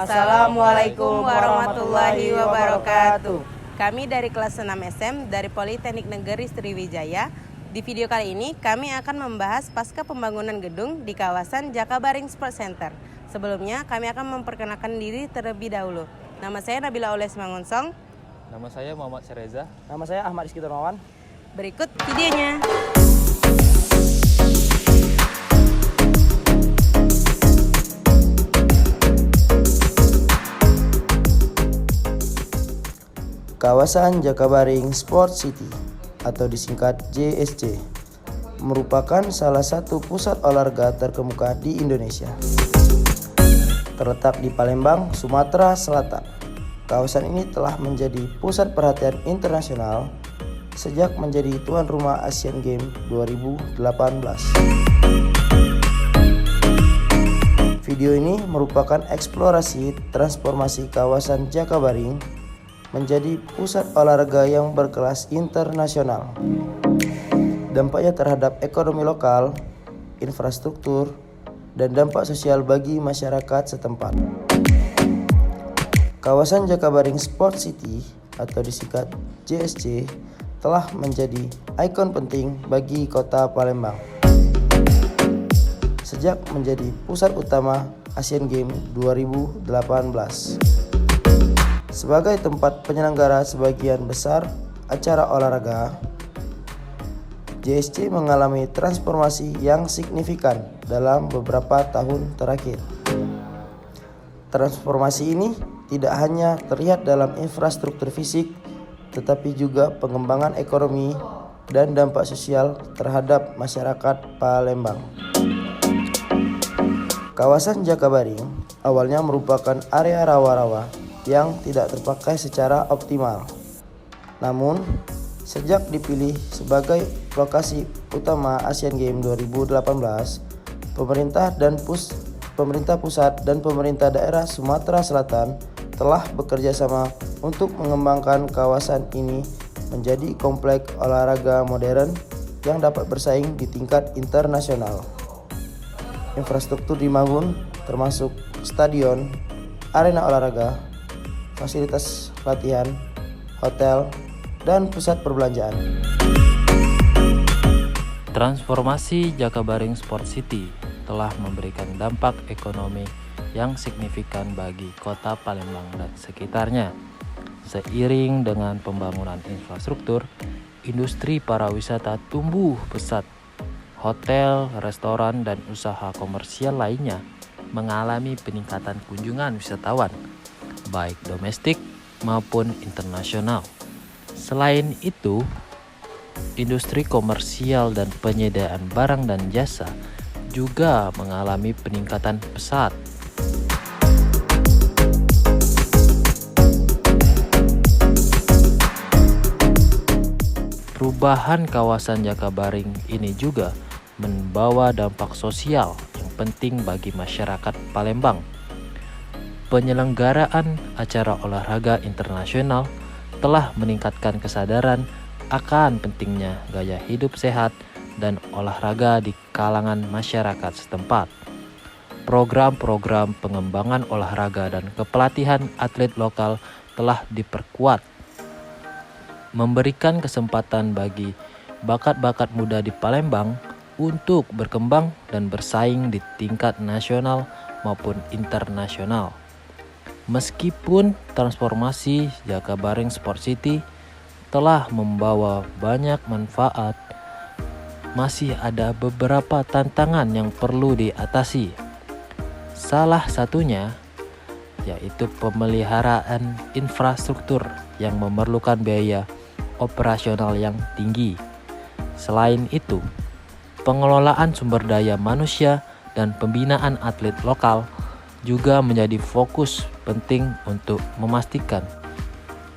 Assalamualaikum warahmatullahi wabarakatuh. Kami dari kelas 6 SM dari Politeknik Negeri Sriwijaya. Di video kali ini kami akan membahas pasca pembangunan gedung di kawasan Jakabaring Sports Center. Sebelumnya kami akan memperkenalkan diri terlebih dahulu. Nama saya Nabila Oles Mangonsong. Nama saya Muhammad Syareza. Nama saya Ahmad Rizky Darmawan. Berikut videonya. Kawasan Jakabaring Sports City atau disingkat JSC merupakan salah satu pusat olahraga terkemuka di Indonesia. Terletak di Palembang, Sumatera Selatan. Kawasan ini telah menjadi pusat perhatian internasional sejak menjadi tuan rumah Asian Games 2018. Video ini merupakan eksplorasi transformasi kawasan Jakabaring menjadi pusat olahraga yang berkelas internasional. Dampaknya terhadap ekonomi lokal, infrastruktur, dan dampak sosial bagi masyarakat setempat. Kawasan Jakabaring Sports City atau disingkat JSC telah menjadi ikon penting bagi kota Palembang sejak menjadi pusat utama Asian Games 2018. Sebagai tempat penyelenggara sebagian besar acara olahraga, JSC mengalami transformasi yang signifikan dalam beberapa tahun terakhir. Transformasi ini tidak hanya terlihat dalam infrastruktur fisik, tetapi juga pengembangan ekonomi dan dampak sosial terhadap masyarakat Palembang. Kawasan Jakabaring awalnya merupakan area rawa-rawa yang tidak terpakai secara optimal. Namun, sejak dipilih sebagai lokasi utama Asian Games 2018, pemerintah pusat dan pemerintah daerah Sumatera Selatan telah bekerja sama untuk mengembangkan kawasan ini menjadi kompleks olahraga modern yang dapat bersaing di tingkat internasional. Infrastruktur dibangun termasuk stadion, arena olahraga, fasilitas latihan, hotel, dan pusat perbelanjaan. Transformasi Jakabaring Sports City telah memberikan dampak ekonomi yang signifikan bagi kota Palembang dan sekitarnya. Seiring dengan pembangunan infrastruktur, industri pariwisata tumbuh pesat. Hotel, restoran, dan usaha komersial lainnya mengalami peningkatan kunjungan wisatawan, baik domestik maupun internasional. Selain itu, industri komersial dan penyediaan barang dan jasa juga mengalami peningkatan pesat. Perubahan kawasan Jakabaring ini juga membawa dampak sosial yang penting bagi masyarakat Palembang. Penyelenggaraan acara olahraga internasional telah meningkatkan kesadaran akan pentingnya gaya hidup sehat dan olahraga di kalangan masyarakat setempat. Program-program pengembangan olahraga dan kepelatihan atlet lokal telah diperkuat, memberikan kesempatan bagi bakat-bakat muda di Palembang untuk berkembang dan bersaing di tingkat nasional maupun internasional. Meskipun transformasi Jakabaring Sports City telah membawa banyak manfaat, masih ada beberapa tantangan yang perlu diatasi. Salah satunya yaitu pemeliharaan infrastruktur yang memerlukan biaya operasional yang tinggi. Selain itu, pengelolaan sumber daya manusia dan pembinaan atlet lokal juga menjadi fokus penting untuk memastikan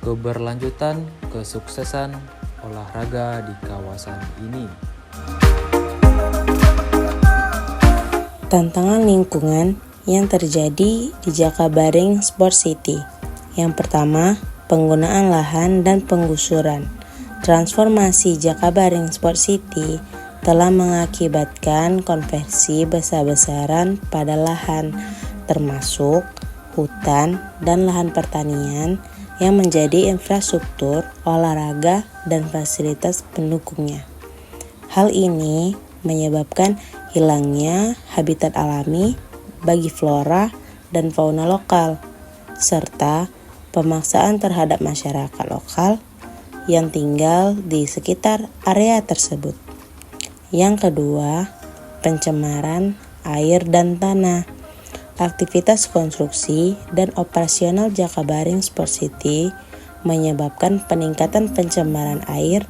keberlanjutan kesuksesan olahraga di kawasan ini. Tantangan lingkungan yang terjadi di Jakabaring Sports City. Yang pertama, penggunaan lahan dan penggusuran. Transformasi Jakabaring Sports City telah mengakibatkan konversi besar-besaran pada lahan, termasuk hutan, dan lahan pertanian yang menjadi infrastruktur, olahraga, dan fasilitas pendukungnya. Hal ini menyebabkan hilangnya habitat alami bagi flora dan fauna lokal, serta pemaksaan terhadap masyarakat lokal yang tinggal di sekitar area tersebut. Yang kedua, pencemaran air dan tanah. Aktivitas konstruksi dan operasional Jakabaring Sport City menyebabkan peningkatan pencemaran air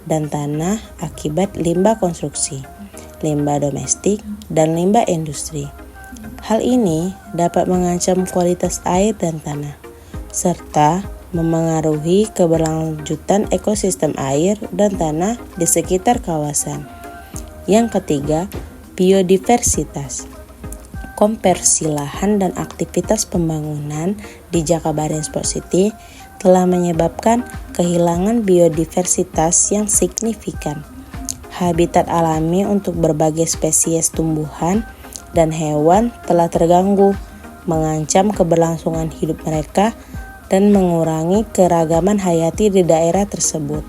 dan tanah akibat limbah konstruksi, limbah domestik, dan limbah industri. Hal ini dapat mengancam kualitas air dan tanah, serta memengaruhi keberlanjutan ekosistem air dan tanah di sekitar kawasan. Yang ketiga, biodiversitas. Konversi lahan dan aktivitas pembangunan di Jakabaring Sport City telah menyebabkan kehilangan biodiversitas yang signifikan. Habitat alami untuk berbagai spesies tumbuhan dan hewan telah terganggu, mengancam keberlangsungan hidup mereka dan mengurangi keragaman hayati di daerah tersebut.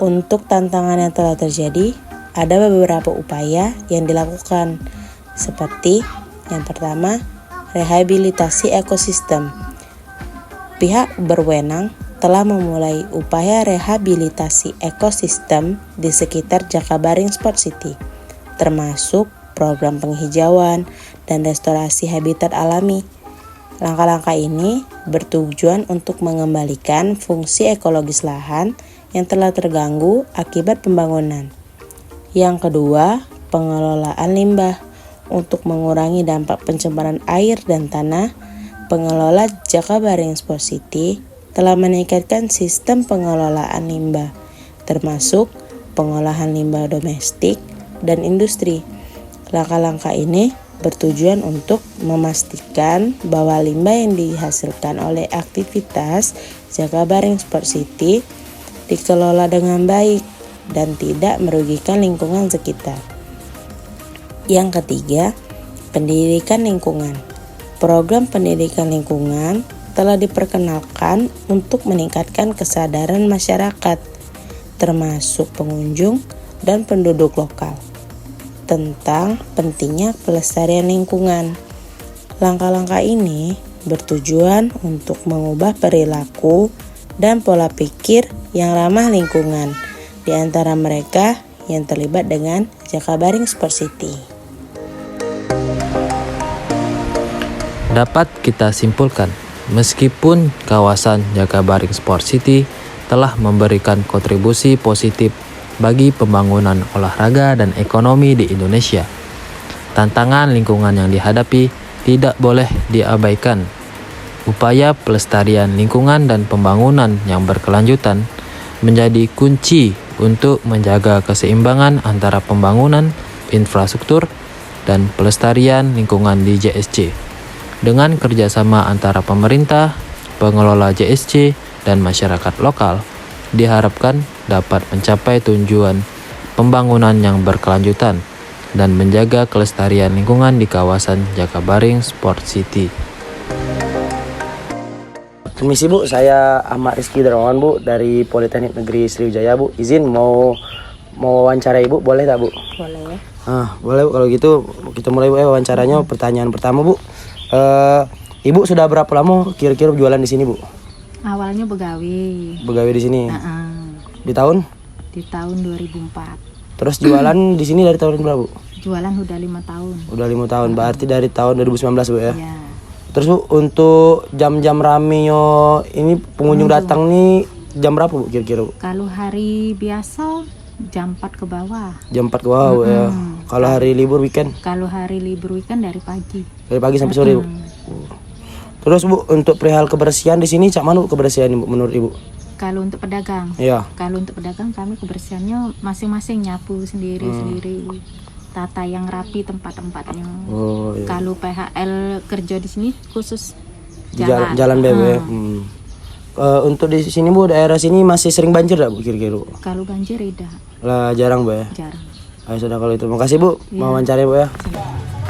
Untuk tantangan yang telah terjadi, ada beberapa upaya yang dilakukan, seperti yang pertama, rehabilitasi ekosistem. Pihak berwenang telah memulai upaya rehabilitasi ekosistem di sekitar Jakabaring Sport City, termasuk program penghijauan dan restorasi habitat alami. Langkah-langkah ini bertujuan untuk mengembalikan fungsi ekologis lahan yang telah terganggu akibat pembangunan. Yang kedua, pengelolaan limbah. Untuk mengurangi dampak pencemaran air dan tanah, pengelola Jakabaring Sport City telah meningkatkan sistem pengelolaan limbah, termasuk pengolahan limbah domestik dan industri. Langkah-langkah ini bertujuan untuk memastikan bahwa limbah yang dihasilkan oleh aktivitas Jakabaring Sport City dikelola dengan baik dan tidak merugikan lingkungan sekitar. Yang ketiga, pendidikan lingkungan. Program pendidikan lingkungan telah diperkenalkan untuk meningkatkan kesadaran masyarakat, termasuk pengunjung dan penduduk lokal, tentang pentingnya pelestarian lingkungan. Langkah-langkah ini bertujuan untuk mengubah perilaku dan pola pikir yang ramah lingkungan di antara mereka yang terlibat dengan Jakabaring Sport City. Dapat kita simpulkan, meskipun kawasan Jakabaring Sport City telah memberikan kontribusi positif bagi pembangunan olahraga dan ekonomi di Indonesia, tantangan lingkungan yang dihadapi tidak boleh diabaikan. Upaya pelestarian lingkungan dan pembangunan yang berkelanjutan menjadi kunci untuk menjaga keseimbangan antara pembangunan, infrastruktur, dan pelestarian lingkungan di JSC. Dengan kerjasama antara pemerintah, pengelola JSC, dan masyarakat lokal, diharapkan dapat mencapai tujuan pembangunan yang berkelanjutan dan menjaga kelestarian lingkungan di kawasan Jakabaring Sport City. Permisi Bu, saya Ahmad Rizky Darmawan Bu dari Politeknik Negeri Sriwijaya Bu. Izin mau wawancara Ibu, boleh tak Bu? Boleh. Boleh Bu, kalau gitu kita mulai Bu wawancaranya. Pertanyaan pertama Bu, Ibu sudah berapa lama kira-kira jualan di sini Bu? Awalnya begawi. Begawi di sini. Di tahun? Di tahun 2004. Terus jualan di sini dari tahun berapa Bu? Jualan udah 5 tahun. Udah 5 tahun, berarti dari tahun 2019 Bu ya? Ya. Terus Bu, untuk jam-jam ramenya ini pengunjung datang nih jam berapa Bu kira-kira Bu? Kalau hari biasa jam 4 ke bawah. Jam 4 ke bawah Bu ya. Kalau hari libur weekend? Kalau hari libur weekend dari pagi. Dari pagi sampai sore Bu. Terus Bu, untuk perihal kebersihan di sini cak mana Bu kebersihan Bu menurut Ibu? Kalau untuk pedagang. Iya. Kalau untuk pedagang kami kebersihannya masing-masing nyapu sendiri-sendiri. Tata yang rapi tempat-tempatnya. Oh, iya. Kalau PHL kerja di sini khusus Jalan BB. Untuk di sini Bu, daerah sini masih sering banjir enggak Bu kira-kira Bu? Kalau banjir tidak. Lah jarang Bu ya. Jarang. Sudah kalau itu. Makasih Bu, mau wawancara Bu ya.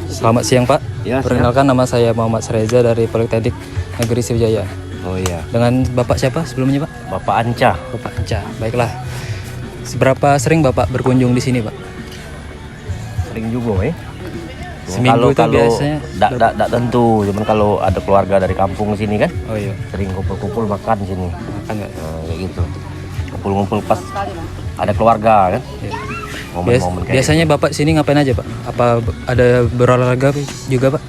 Selamat siang Pak. Ya, Perkenalkan nama saya Muhammad Reza dari Politeknik Negeri Sriwijaya. Oh iya, Dengan Bapak siapa sebelumnya Pak? Bapak Anca. Bapak Anca. Baiklah. Seberapa sering Bapak berkunjung di sini Pak? Sering juga Seminggu itu biasanya tidak tentu, cuman kalau ada keluarga dari kampung sini kan, Oh iya, sering kumpul-kumpul makan sini. makan nggak? Nah, kayak gitu. Kumpul-kumpul pas ada keluarga kan. Iya. Momen-momen kayak Biasanya Bapak sini ngapain aja Pak? Apa ada berolahraga juga Pak?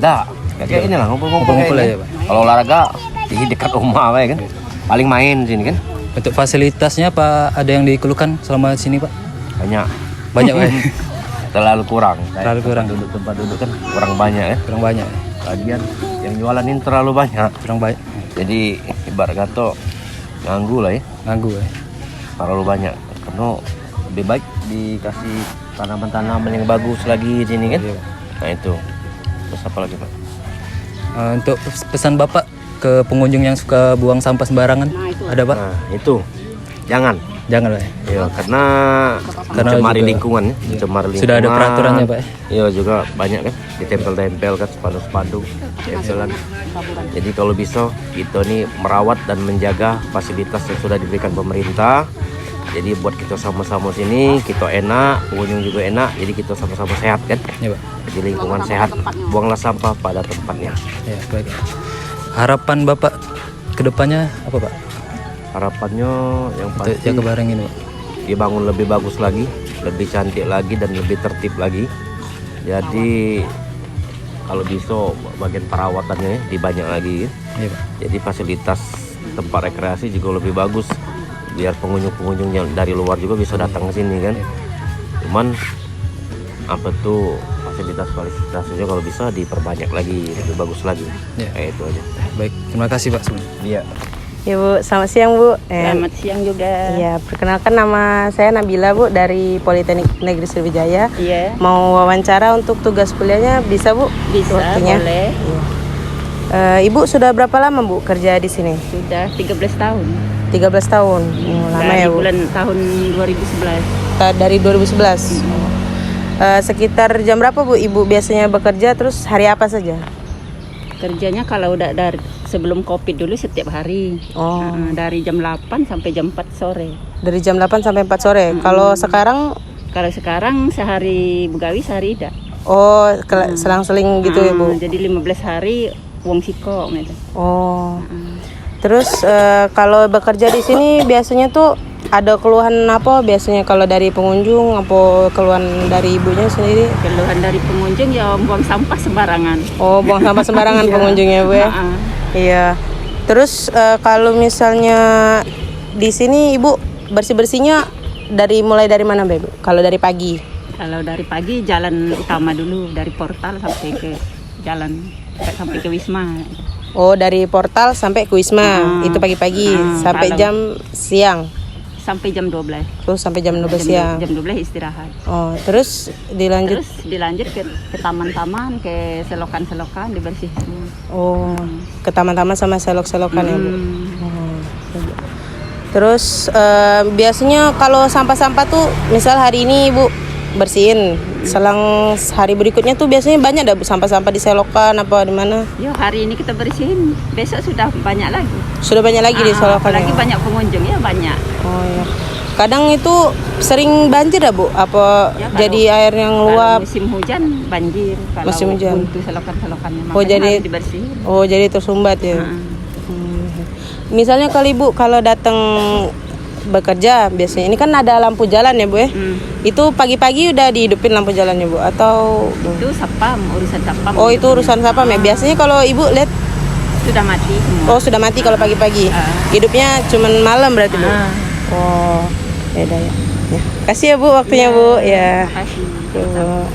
Dah, kayak ini lah ngumpul-ngumpul Ngumpul kayak aja, ini. Pak. Kalau olahraga di dekat rumah kan. Paling main sini kan. Untuk fasilitasnya apa ada yang dikeluhkan selama sini Pak? Banyak. Banyak Pak? Terlalu kurang. Terlalu kurang. Tempat duduk kan kurang banyak ya. Kurang banyak. Lagian yang jualan ini terlalu banyak. Kurang banyak. Jadi ibarat kata ganggu lah ya. Ganggu ya. Terlalu banyak. Karena lebih baik dikasih tanaman-tanaman yang bagus lagi di sini kan. Iya. Nah itu. Terus apa lagi Pak? Untuk pesan Bapak ke pengunjung yang suka buang sampah sembarangan ada Pak? Nah itu. Jangan. Jangan Pak. Iya, karena mencemari juga- lingkungan ya. Iya. Mencemari lingkungan. Sudah ada peraturannya Pak? Iya juga banyak kan. Ditempel-tempel kan spanduk-spanduk. Tempelan. Jadi kalau bisa kita nih merawat dan menjaga fasilitas yang sudah diberikan pemerintah. Jadi buat kita sama-sama sini, kita enak, pengunjung juga enak, jadi kita sama-sama sehat kan. Iya Pak. Jadi lingkungan sehat, buanglah sampah pada tempatnya. Ya, baik. Harapan Bapak ke depannya apa Pak? Harapannya yang Untuk pasti Jakabareng ini Pak. dibangun lebih bagus lagi, lebih cantik lagi dan lebih tertib lagi. Jadi kalau bisa bagian perawatannya dibanyak lagi. Iya Pak. Jadi fasilitas tempat rekreasi juga lebih bagus. Biar pengunjung-pengunjung yang dari luar juga bisa datang ke sini kan. Cuman apa tuh fasilitasnya kalau bisa diperbanyak lagi, lebih bagus lagi. Ya. Kayak itu aja. Baik, terima kasih Pak sebelumnya. Iya. Ya Bu, selamat siang Bu. Selamat siang juga. Ya, perkenalkan nama saya Nabila Bu dari Politeknik Negeri Sriwijaya. Iya, Mau wawancara untuk tugas kuliahnya bisa Bu? bisa, Waktunya? boleh. Ibu sudah berapa lama Bu kerja di sini? Sudah 13 tahun. 13 tahun. Lama Dari ya Bu. bulan tahun 2011. Dari 2011. Sekitar jam berapa Bu Ibu biasanya bekerja, terus hari apa saja? Kerjanya kalau udah dari sebelum Covid dulu setiap hari. Oh. Dari jam 8 sampai jam 4 sore. Dari jam 8 sampai 4 sore. Kalau sekarang Kalau sekarang sehari begawi, sehari tidak. selang-seling gitu ya Bu. Jadi 15 hari wong siko gitu. Oh. Terus kalau bekerja di sini biasanya tuh ada keluhan apa biasanya kalau dari pengunjung, apa keluhan dari ibunya sendiri? Keluhan dari pengunjung ya buang sampah sembarangan. Oh, buang sampah sembarangan Iya. pengunjungnya Bu ya. Iya. Terus kalau misalnya di sini Ibu bersih-bersihnya mulai dari mana Bu? Kalau dari pagi? Kalau dari pagi jalan utama dulu, dari portal sampai ke jalan sampai ke Wisma. Oh, dari portal sampai ke Wisma. Itu pagi-pagi sampai kalau- jam siang. Sampai jam 12. Terus sampai jam 12 siang. Jam 12 istirahat. Oh, terus dilanjut. Terus dilanjut ke taman-taman, ke selokan-selokan dibersihin. Oh, ke taman-taman sama selok-selokan ya Bu. Oh, iya. Terus biasanya kalau sampah-sampah tuh misal hari ini Ibu bersihin, selang hari berikutnya tuh biasanya banyak dah Bu sampah-sampah di selokan apa di mana? Yo, hari ini kita bersihin, besok sudah banyak lagi. Sudah banyak lagi di selokan. Apalagi ya? banyak pengunjung ya banyak. Oh iya. Kadang itu sering banjir dah Bu, apa Ya, jadi air yang Kalau luap? musim hujan banjir. Kalau Musim hujan. buntu selokan-selokannya. Oh, Makanya jadi- harus dibersihin. Oh, jadi tersumbat ya. Heeh. Misalnya kalau Ibu kalau datang bekerja biasanya ini kan ada lampu jalan ya Bu ya. Itu pagi-pagi udah dihidupin lampu jalannya Bu atau Itu sapam, urusan sapam. Oh, itu urusan sapam ya. Biasanya kalau Ibu lihat Sudah mati semua. oh sudah mati kalau pagi-pagi. Hidupnya cuman malam berarti Bu. Oh, beda ya. Ya. Kasih ya Bu waktunya Bu. Ya. Terima kasih. Tuh.